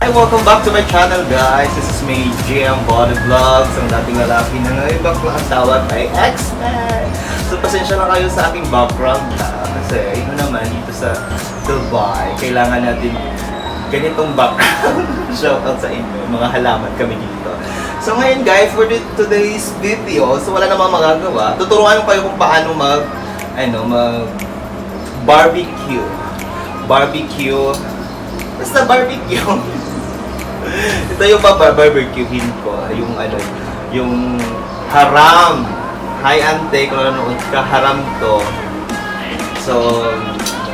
Welcome back to my channel, guys. This is me, GM Body Vlogs. Ang dating lalaki na ngayon bakla ang tawag ay X-Men. So pasensya na kayo sa aking background kasi yun naman dito sa Dubai, kailangan natin ganitong background. Shoutout sa inyo, mga halaman kami dito. So ngayon guys, for today's video, so wala namang magagawa. Tuturuan ko kayo kung paano mag barbecue. Basta barbecue. Ito yung barbecuehin ko, yung haram. Hi ante, kung nanonood ka, haram to. So,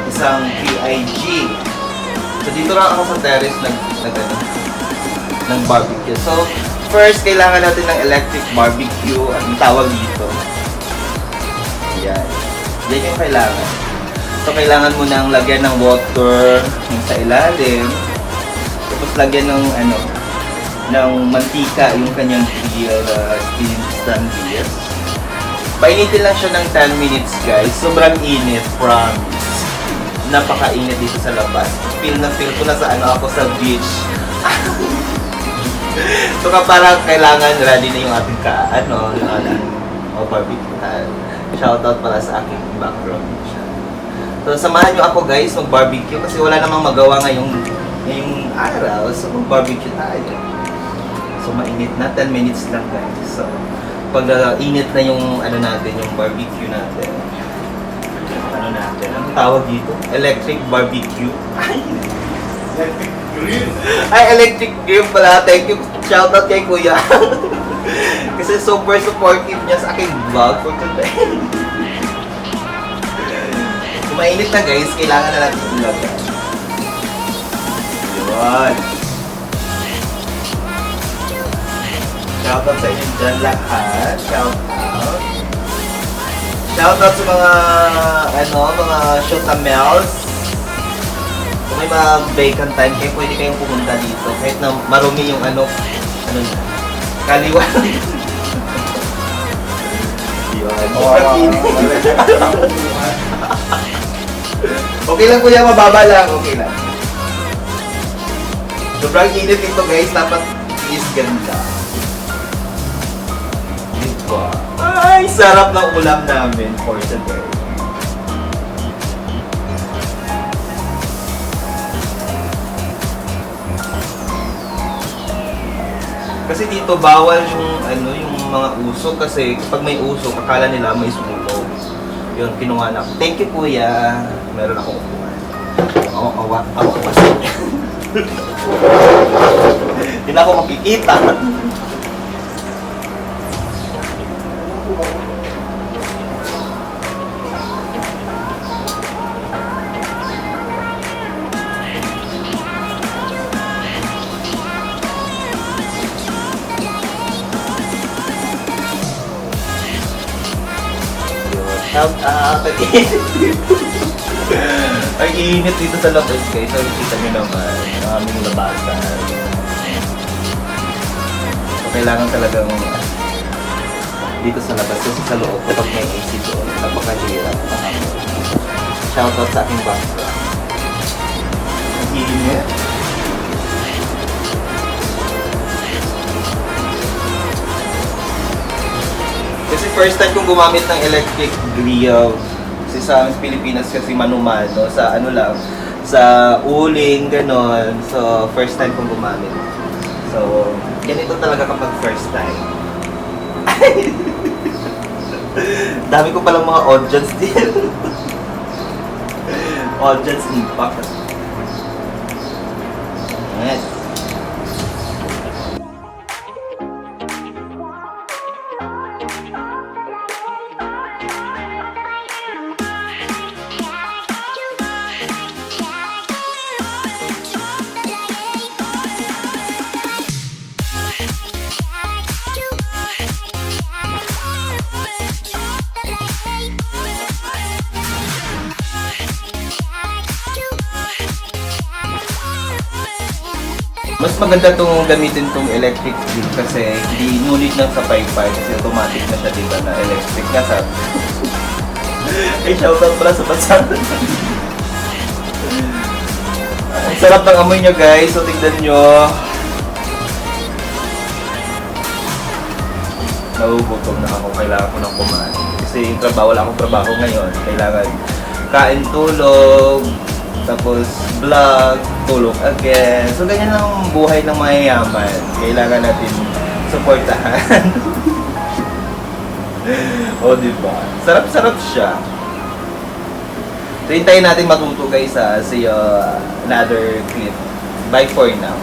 isang PIG. So, dito lang ako sa terrace ng barbecue. So, first, kailangan natin ng electric barbecue. Ang tawag dito. Ayan. Yan yung kailangan. So, kailangan mo nang lagyan ng water sa ilalim. Tapos lagyan ng mantika yung kanyang grill, stand grill. Painitin lang siya ng 10 minutes, guys. Sobrang init, promise. Napakainit dito sa labas. Feel ko na sa ako sa beach. So parang kailangan ready na yung ating yung ating barbecue. Shoutout pala sa aking background. So samahan nyo ako, guys, mag-barbecue kasi wala namang magawa ngayong araw. So mag-barbecue tayo. So mainit na, 10 minutes lang, guys. So pag init na yung yung barbecue natin. Ang tawag dito? Electric barbecue. Electric grill. Electric grill pala. Thank you. Shoutout kay Kuya. Kasi super supportive niya sa aking vlog for today. Kung mainit na, guys, kailangan na natin ilagay. Yun. Shoutout sa inyo dyan lahat. Shoutout. Shoutout sa mga shotamels. Kung may mga vacant time kayo, pwede kayong pumunta dito. Kahit na marumi yung kaliwa. Yun. Okay lang, kuya, mababa lang. Okay lang. Sobrang init ito, guys. Dapat is ganda. Diba? Ay, sarap ng ulam namin for today. Kasi dito bawal yung mga usok kasi kapag may usok, akala nila may sunog. Yun, kinuha na ako. Thank you, kuya. Meron akong upuan. Ako kasi. Hindi na ako makikita. Help out! Ang init dito sa labas, guys. So, nakikita nyo naman ang aming labasan. So, kailangan talagang dito sa labas. Kasi sa loob, kapag may AC doon, napakahirap. Shoutout sa aking background. Ang init. Kasi first time kong gumamit ng electric grill. Kasi sa Pilipinas kasi manumano, sa sa uling, ganon. So, first time kong gumamit. So, ganito talaga kapag first time. Dami ko palang mga audience din. Audience impact. Yes. Mas maganda itong gamitin itong electric grill kasi hindi ngunit lang sa paypay kasi automatic na siya, diba, na electric nga sabi. Ay, shoutout pala sa bansa. Sarap ng amoy niya guys, so tignan nyo. Nagugutom na ako, kailangan ko nang kumain. Kasi yung trabaho, wala akong trabaho ngayon. Kailangan kain, tulog, tapos vlog, tulog again. So ganyan lang ang buhay ng mayayaman. Kailangan natin supportahan. O diba? Sarap-sarap siya. So hintayin natin matuto guys ha. See you another clip. Bye for now.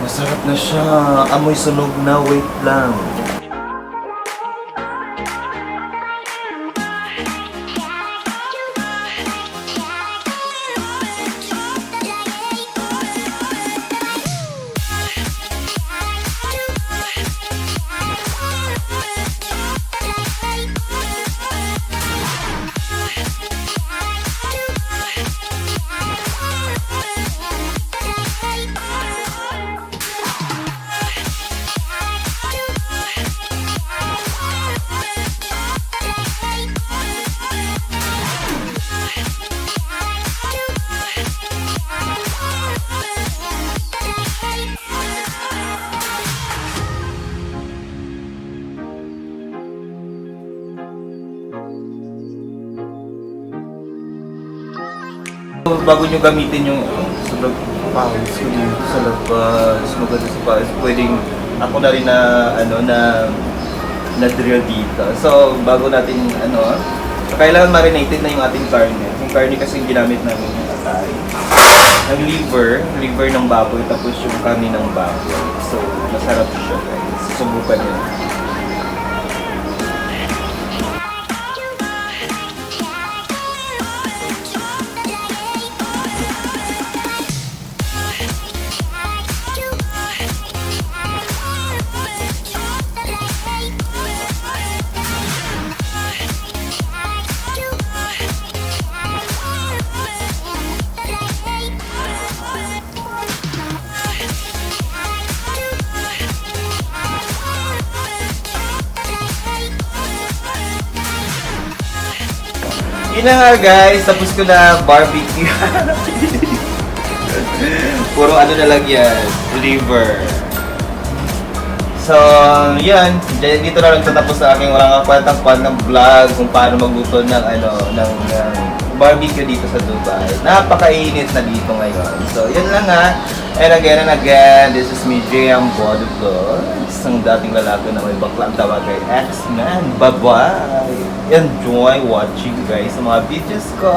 Masarap na siya. Amoy sunog na. Wait lang. Bago nyo gamitin yung sobrang pawis ko dito sa labas, maganda sa pawis, pwedeng ako na rin na drill dito. So, bago natin kailangan marinated na yung ating karne. Yung karne kasi yung ginamit namin yung atay. Ang liver ng baboy, tapos yung karne ng baboy. So, masarap siya guys. Subukan nyo. Yun na nga guys, tapos ko na barbecue. Puro ano na lang yan, liver. So, yan. Dito na lang tatapos sa aking walang kwentang ng vlog kung paano magluto ng barbecue dito sa Dubai. Napakainit na dito ngayon. So, yun lang ha. And again, this is me, J.M. Bodyvlog. Isang dating lalaki na may baklang tawag kay X-Men. Bye-bye! Enjoy watching guys sa mga videos ko.